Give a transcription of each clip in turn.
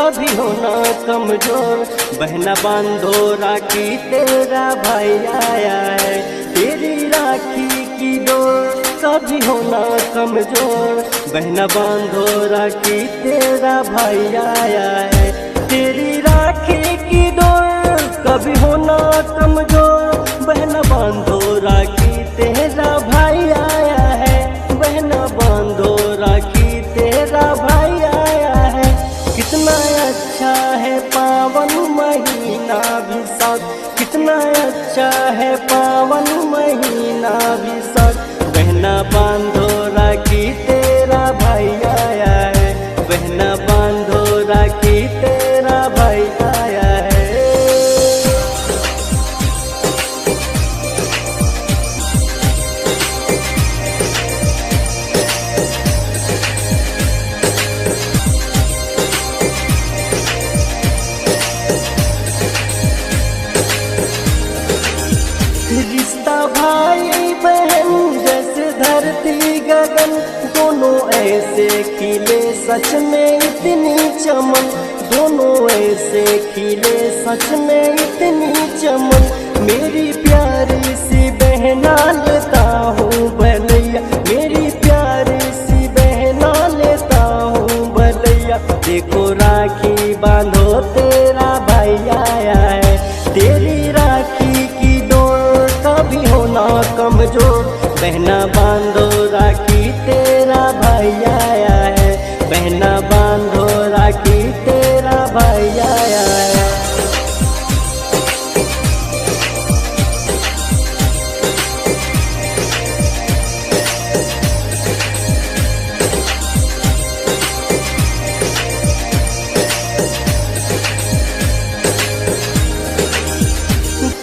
कभी होना कमजोर। बहना बांधो राखी तेरा भाई आया है, तेरी राखी की डोर कभी होना कमजोर। बहना बांधो राखी तेरा भाई आया है, तेरी राखी की डोर कभी होना कमजोर। बहना बांधो राखी तेरा भाई आया है, बहना बांधो राखी तेरा भाई आया है। कितना अच्छा है पावन महीना विशाख, कितना अच्छा है पावन महीना विशाख। बहना बांधो राखी तेरा भाई आया है, बहना बांधो राखी तेरा भाई आया है। रिश्ता भाई बहन जैसे धरती गगन, दोनों ऐसे खिले सच में इतनी चमन। दोनों ऐसे खिले सच में इतनी चमन। मेरी प्यारी सी बहना लेता हूँ भलैया, मेरी प्यारी सी बहना लेता हूँ भलैया। देखो राखी बांधो तेरा भाई आया है, तेरी राखी की डोर कभी होना कमजोर। बहना बांधो राखी तेरा भाई आया है, बहना बांधो राखी तेरा भाई आया है।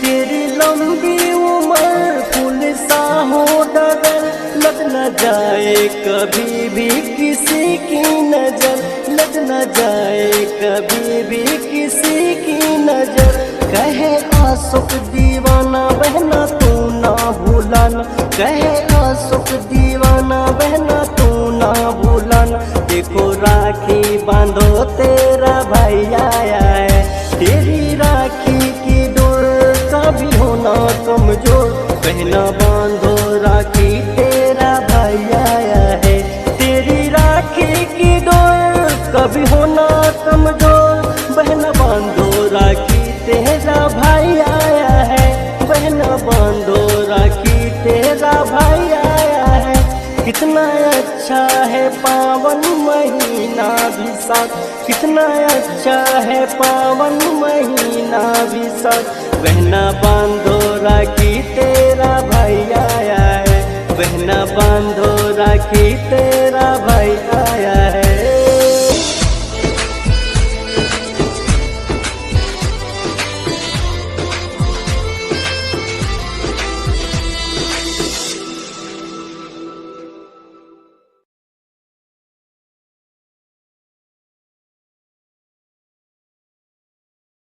तेरी लंबी उम्र फूल सा हो डगर, लग न जाए कभी भी किसी की नजर, लग न जाए कभी भी किसी की नजर। कहे आशिक दीवाना बहना तू ना भूलाना, कहे आशिक दीवाना बहना तू ना भूलाना। देखो राखी बांधो तेरा भाई आया है, तेरी राखी की डोर कभी होना कमजोर। बहना बांधो राखी तेरा भाई आया है, तेरी राखी की डोर कभी होना कमजोर। बहना बांधो राखी तेरा भाई आया है, बहना बांधो राखी तेरा भाई आया है। कितना अच्छा है पावन महीना विशाख, कितना अच्छा है पावन महीना विशाख। बहना बांधो राखी तेरा भाई आया है, बहना बांधो राखी तेरा भाई